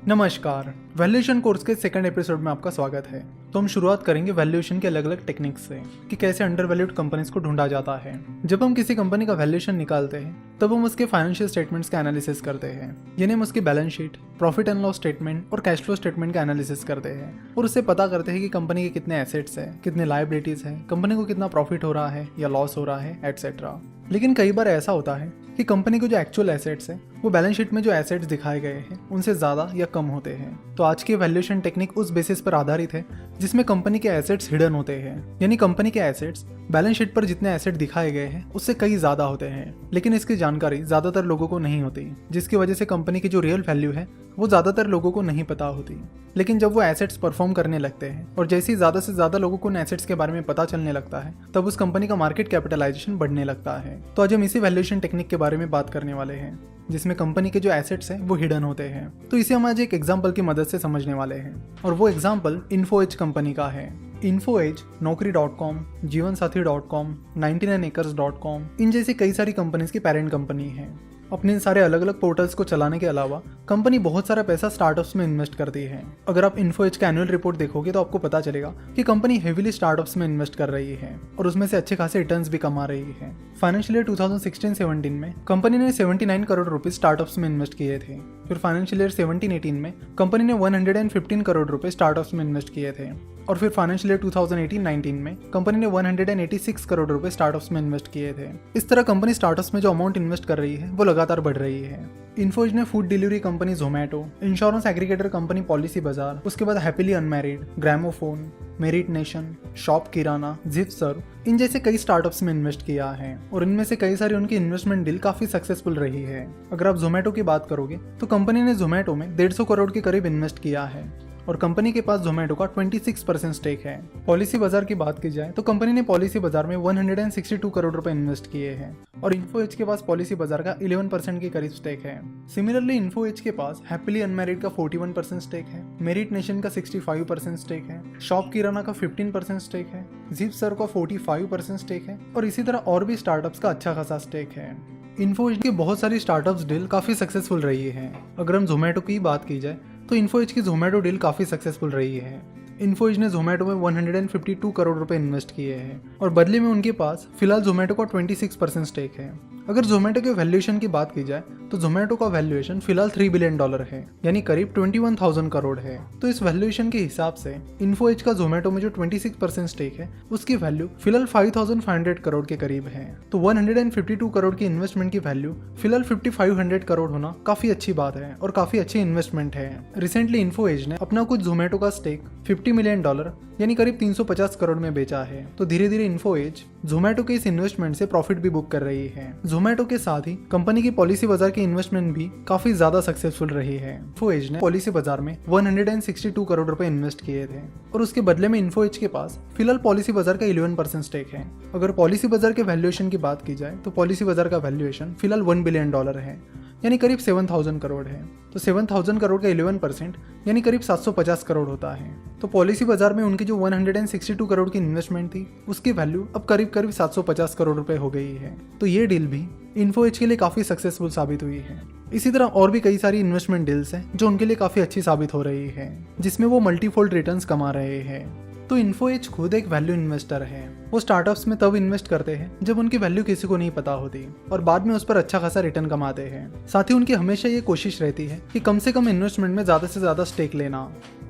नमस्कार। Valuation course के second episode में आपका स्वागत है। तो हम शुरुआत करेंगे वैल्यूएशन के अलग अलग टेक्निक्स से कि कैसे अंडर वैल्यूड कंपनीज को ढूंढा जाता है। जब हम किसी कंपनी का वैल्यूएशन निकालते हैं तब हम उसके फाइनेंशियल स्टेटमेंट्स का एनालिसिस करते हैं, यानी हम उसकी balance sheet, profit and loss statement और कैश फ्लो स्टेटमेंट का एनालिसिस करते हैं और उससे पता करते हैं कि कंपनी के कितने एसेट्स हैं, कितने लायबिलिटीज हैं, कंपनी को कितना प्रॉफिट हो रहा है या लॉस हो रहा है, एटसेट्रा। लेकिन कई बार ऐसा होता है कि कंपनी को जो एक्चुअल एसेट्स हैं वो बैलेंस शीट में जो एसेट्स दिखाए गए हैं उनसे ज़्यादा या कम होते हैं। तो आज की वैल्यूएशन टेक्निक उस बेसिस पर आधारित है जिसमें कंपनी के एसेट्स हिडन होते हैं, यानी कंपनी के एसेट्स बैलेंस शीट पर जितने एसेट दिखाए गए हैं उससे कई ज़्यादा होते हैं, लेकिन इसकी जानकारी ज़्यादातर लोगों को नहीं होती, जिसकी वजह से कंपनी की जो रियल वैल्यू है वो ज़्यादातर लोगों को नहीं पता होती। लेकिन जब वो एसेट्स परफॉर्म करने लगते हैं और जैसे ही ज़्यादा से ज़्यादा लोगों को उन एसेट्स के बारे में पता चलने लगता है तब उस कंपनी का मार्केट कैपिटलाइजेशन बढ़ने लगता है। तो आज हम इसी वैल्यूएशन टेक्निक के बारे में बात करने वाले हैं जिसमें कंपनी के जो एसेट्स हैं वो हिडन होते हैं। तो इसे हम आज एक एग्जांपल की मदद से समझने वाले हैं और वो एग्जांपल इन्फोएज कंपनी का है। इन्फोएज, Naukri.com, जीवनसाथी.com, 99acres.com इन जैसी कई सारी कंपनीज की पेरेंट कंपनी है। अपने इन सारे अलग अलग पोर्टल्स को चलाने के अलावा कंपनी बहुत सारा पैसा स्टार्टअप्स में इन्वेस्ट करती है। अगर आप इन्फोएज का एनुअल रिपोर्ट देखोगे तो आपको पता चलेगा कि कंपनी हेवीली स्टार्टअप्स में इन्वेस्ट कर रही है और उसमें से अच्छे खासे रिटर्न्स भी कमा रही है। फाइनेंशियल ईयर 2016-17 में कंपनी ने 79 करोड़ रुपए स्टार्टअप्स में इन्वेस्ट किए थे। फिर फाइनेंशियल ईयर 17-18 में कंपनी ने 115 करोड़ रुपए स्टार्टअप्स में इन्वेस्ट किए थे और फिर फाइनेंशियल ईयर 2018-19 में कंपनी ने 186 करोड़ रुपए स्टार्टअप्स में इन्वेस्ट किए थे। इस तरह कंपनी स्टार्टअप्स में जो अमाउंट इन्वेस्ट कर रही है वो लगातार बढ़ रही है। इन्फोएज ने food delivery company Zomato, insurance aggregator company Policybazaar, उसके बाद Happily Unmarried, Gramophone, Meritnation, ShopKirana, Zipserv इन जैसे कई स्टार्टअप्स में इन्वेस्ट किया है और इनमें से कई सारी उनकी इन्वेस्टमेंट डील काफी सक्सेसफुल रही है। अगर आप जोमैटो की बात करोगे तो कंपनी ने जोमैटो में 150 करोड़ के करीब इन्वेस्ट किया है और कंपनी के पास जोमैटो का 26% स्टेक है। पॉलिसी बाजार की बात की जाए तो कंपनी ने पॉलिसी बाजार में 162 करोड़ रुपए इन्वेस्ट किए हैं और इन्फोएज के पास पॉलिसी बाजार का 11% के करीब स्टेक है। सिमिलरली इन्फोएज के पास हैप्पीली अनमैरिड का 41% स्टेक है, मेरिट नेशन का 65% स्टेक है, शॉप किराना का 15% स्टेक है, जिपसर्व का 45% स्टेक है और इसी तरह और भी स्टार्टअप्स का अच्छा खासा स्टेक है। इन्फोएज की बहुत सारी स्टार्टअप्स डील काफी सक्सेसफुल रही है। अगर हम जोमैटो की बात की जाए तो इन्फोएज की जोमैटो डील काफी सक्सेसफुल रही है। इन्फोएज ने जोमैटो में 152 करोड़ रुपए इन्वेस्ट किए हैं और बदले में उनके पास फिलहाल जोमैटो का 26% स्टेक है। अगर जोमैटो के वैल्यूएशन की बात की जाए तो जोमैटो का वैल्यूएशन फिलहाल $3 बिलियन है, यानी करीब 21,000 करोड़ है। तो इस वैल्यूएशन के हिसाब से इन्फोएज का जोमैटो में जो 26% स्टेक है उसकी वैल्यू फिलहाल 5,500 करोड़ के करीब है। तो 152 करोड़ की इन्वेस्टमेंट की वैल्यू फिलहाल 5,500 करोड़ होना काफी अच्छी बात है और काफी अच्छी इन्वेस्टमेंट है। रिसेंटली इन्फोएज ने अपना कुछ जोमैटो का स्टेक $50 मिलियन यानी करीब 350 करोड़ में बेचा है। तो धीरे धीरे इन्फोएज जोमैटो के इस इन्वेस्टमेंट से प्रॉफिट भी बुक कर रही है। जोमैटो के साथ ही कंपनी की पॉलिसी बाजार की इन्वेस्टमेंट भी काफी ज्यादा सक्सेसफुल रही है। इन्फोएज ने पॉलिसी बाजार में 162 करोड़ रुपए इन्वेस्ट किए थे और उसके बदले में इन्फोएज के पास फिलहाल पॉलिसी बाजार का 11% स्टेक है। अगर पॉलिसी बाजार के वैल्यूएशन की बात की जाए तो पॉलिसी बाजार का वैल्यूएशन फिलहाल $1 बिलियन है, यानी करीब 7,000 करोड़ है। तो 7,000 करोड़ का 11% यानी करीब 750 करोड़ होता है। तो पॉलिसी बाजार में उनकी जो 162 करोड़ की इन्वेस्टमेंट थी उसकी वैल्यू अब करीब 750 करोड़ रुपए हो गई है। तो ये डील भी इन्फोएज के लिए काफी सक्सेसफुल साबित हुई है। इसी तरह और भी कई सारी इन्वेस्टमेंट डील्स हैं जो उनके लिए काफी अच्छी साबित हो रही है, जिसमें वो मल्टीफोल्ड रिटर्न्स कमा रहे हैं। तो इन्फोएज खुद एक वैल्यू इन्वेस्टर है। वो स्टार्टअप्स में तब इन्वेस्ट करते हैं जब उनकी वैल्यू किसी को नहीं पता होती और बाद में उस पर अच्छा खासा रिटर्न कमाते हैं। साथ ही उनकी हमेशा ये कोशिश रहती है कि कम से कम इन्वेस्टमेंट में ज्यादा से ज्यादा स्टेक लेना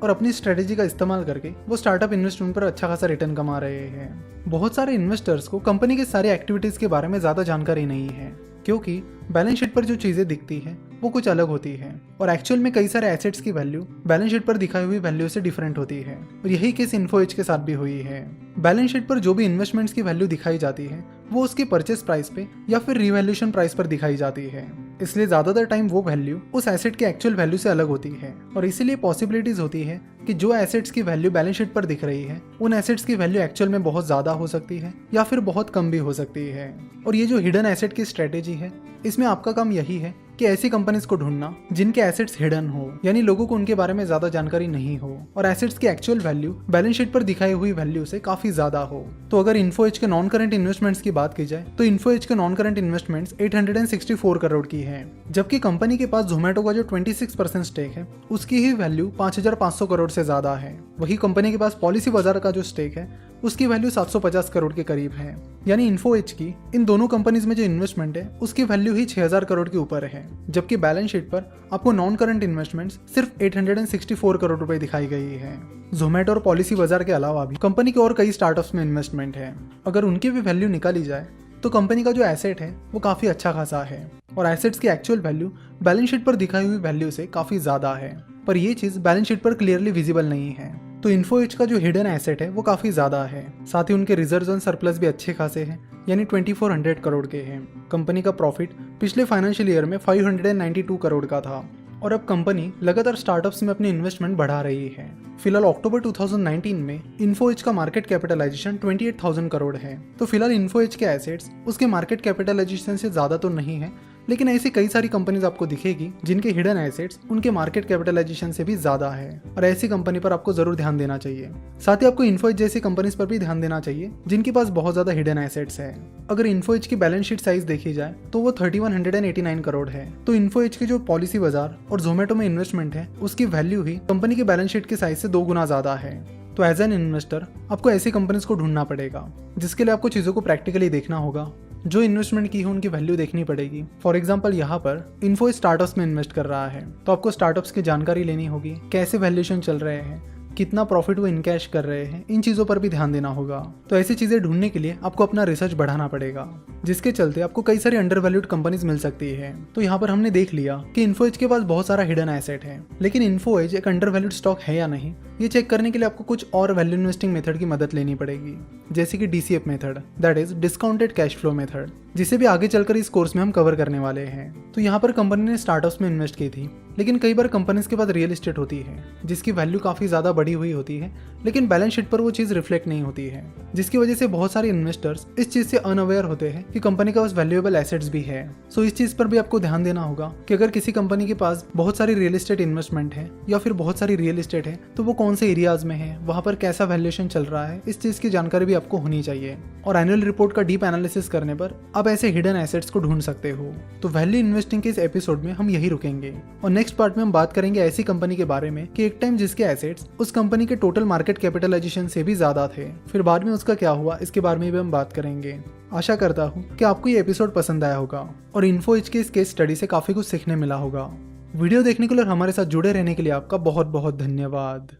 और अपनी स्ट्रेटेजी का इस्तेमाल करके वो स्टार्टअप इन्वेस्टमेंट पर अच्छा खासा रिटर्न कमा रहे हैं। बहुत सारे इन्वेस्टर्स को कंपनी के सारी एक्टिविटीज के बारे में ज्यादा जानकारी नहीं है, क्योंकि बैलेंस शीट पर जो चीजें दिखती हैं वो कुछ अलग होती है और एक्चुअल में कई सारे एसेट्स की वैल्यू बैलेंस शीट पर दिखाई हुई वैल्यू से डिफरेंट होती है और यही केस इन्फोएज के साथ भी हुई है। बैलेंस शीट पर जो भी इन्वेस्टमेंट्स की वैल्यू दिखाई जाती है वो उसकी परचेस प्राइस पे या फिर रिवैल्यूएशन प्राइस पर दिखाई जाती है, इसलिए ज्यादातर टाइम वो वैल्यू उस एसेट के एक्चुअल वैल्यू से अलग होती है और इसीलिए पॉसिबिलिटीज होती है कि जो एसेट्स की वैल्यू बैलेंस शीट पर दिख रही है उन एसेट्स की वैल्यू एक्चुअल में बहुत ज्यादा हो सकती है या फिर बहुत कम भी हो सकती है। और ये जो हिडन एसेट की स्ट्रेटेजी है इसमें आपका काम यही है कि ऐसी कंपनीज को ढूंढना जिनके एसेट्स हिडन हो, यानी लोगों को उनके बारे में ज्यादा जानकारी नहीं हो और एसेट्स की एक्चुअल वैल्यू बैलेंस शीट पर दिखाई हुई वैल्यू से काफी ज्यादा हो। तो अगर इन्फो एज के नॉन करंट इन्वेस्टमेंट्स की बात की जाए तो इन्फो एज के नॉन करंट इन्वेस्टमेंट्स 864 करोड़ की है, जबकि कंपनी के पास जोमेटो का जो 26% स्टेक है उसकी ही वैल्यू 5500 करोड़ से ज्यादा है। वही कंपनी के पास पॉलिसी बाजार का जो स्टेक है उसकी वैल्यू 750 करोड़ के करीब है। यानी इन्फो एज की इन दोनों कंपनीज में जो इन्वेस्टमेंट है उसकी वैल्यू ही 6000 करोड़ के ऊपर है, जबकि बैलेंस शीट पर आपको नॉन करंट इन्वेस्टमेंट्स सिर्फ 864 करोड़ रुपए दिखाई गई है। जोमेटो और पॉलिसी बाजार के अलावा भी कंपनी के और कई स्टार्टअप्स में इन्वेस्टमेंट है। अगर उनकी भी वैल्यू निकाली जाए तो कंपनी का जो एसेट है वो काफी अच्छा खासा है और एसेट्स की एक्चुअल वैल्यू बैलेंस शीट पर दिखाई हुई वैल्यू से काफी ज्यादा है, पर ये चीज बैलेंस शीट पर क्लियरली विजिबल नहीं है। तो इन्फो एज का जो हिडन एसेट है वो काफी ज्यादा है, साथ ही उनके रिजर्व्स एंड सरप्लस भी अच्छे खासे हैं, यानी 2400 करोड़ के हैं। कंपनी का प्रॉफिट पिछले फाइनेंशियल ईयर में 592 करोड़ का था और अब कंपनी लगातार स्टार्टअप्स में अपनी इन्वेस्टमेंट बढ़ा रही है। फिलहाल अक्टूबर 2019 में इन्फो एज का मार्केट कैपिटलाइजेशन 28,000 करोड़ है। तो फिलहाल इन्फो एज के एसेट्स उसके मार्केट कैपिटलाइजेशन से ज्यादा तो नहीं है, लेकिन ऐसी कई सारी कंपनीज आपको दिखेगी जिनके हिडन एसेट्स उनके मार्केट कैपिटलाइजेशन से भी ज्यादा है और ऐसी कंपनी पर आपको जरूर ध्यान देना चाहिए। साथ ही आपको इन्फो एज जैसी कंपनीज पर भी ध्यान देना चाहिए जिनके पास बहुत ज्यादा हिडन एसेट्स है। अगर इन्फो एज की बैलेंस शीट साइज देखी जाए तो वो 3189 करोड़ है। तो इन्फो एज की जो पॉलिसी बाजार और जोमेटो में इन्वेस्टमेंट है उसकी वैल्यू ही कंपनी की बैलेंस शीट के साइज से 2 गुना ज्यादा है। तो एज एन इन्वेस्टर आपको ऐसी कंपनीज को ढूंढना पड़ेगा, जिसके लिए आपको चीजों को प्रैक्टिकली देखना होगा, जो इन्वेस्टमेंट की है उनकी वैल्यू देखनी पड़ेगी। फॉर एग्जांपल यहाँ पर इन्फो स्टार्टअप्स में इन्वेस्ट कर रहा है तो आपको स्टार्टअप्स की जानकारी लेनी होगी, कैसे वैल्यूएशन चल रहे हैं, कितना प्रॉफिट वो इनकैश कर रहे हैं, इन चीज़ों पर भी ध्यान देना होगा। तो ऐसी चीज़ें ढूंढने के लिए आपको अपना रिसर्च बढ़ाना पड़ेगा, जिसके चलते आपको कई सारी अंडर वैल्यूड कंपनीज मिल सकती है। तो यहाँ पर हमने देख लिया कि इन्फो एज के पास बहुत सारा हिडन एसेट है, लेकिन इन्फो एज एक अंडर वैल्यूड स्टॉक है या नहीं ये चेक करने के लिए आपको कुछ और वैल्यू इन्वेस्टिंग मेथड की मदद लेनी पड़ेगी, जैसे कि DCF method, that is discounted cash flow method, जिसे भी आगे चलकर इस कोर्स में हम कवर करने वाले हैं। तो यहाँ पर कंपनी ने स्टार्टअप्स में इन्वेस्ट की थी, लेकिन कई बार कंपनीज के पास रियल एस्टेट होती है जिसकी वैल्यू काफी ज्यादा बढ़ी हुई होती है, लेकिन बैलेंस शीट पर वो चीज रिफ्लेक्ट नहीं होती है, जिसकी वजह से बहुत सारे इन्वेस्टर्स इस चीज से अनअवेयर होते हैं कि कंपनी का पास वैल्यूएबल एसेट्स भी है। सो इस चीज पर भी आपको ध्यान देना होगा कि अगर किसी कंपनी के पास बहुत सारी रियल एस्टेट इन्वेस्टमेंट है या फिर बहुत सारी रियल एस्टेट है तो वो कौन से एरियाज में है, वहां पर कैसा वैल्यूएशन चल रहा है, इस चीज की जानकारी भी आपको होनी चाहिए। और एनुअल रिपोर्ट का डीप एनालिसिस करने पर आप ऐसे हिडन एसेट्स को ढूंढ सकते हो। तो वैल्यू इन्वेस्टिंग के इस एपिसोड में हम यही रुकेंगे और नेक्स्ट पार्ट में हम बात करेंगे ऐसी कंपनी के बारे में कि एक टाइम जिसके एसेट्स उस कंपनी के टोटल मार्केट कैपिटलाइजेशन से भी ज्यादा थे, फिर बाद में उसका क्या हुआ इसके बारे में भी हम बात करेंगे। आशा करता हूँ कि आपको ये एपिसोड पसंद आया होगा और इन्फो एज के इस केस स्टडी से काफी कुछ सीखने मिला होगा। वीडियो देखने के लिए और हमारे साथ जुड़े रहने के लिए आपका बहुत बहुत धन्यवाद।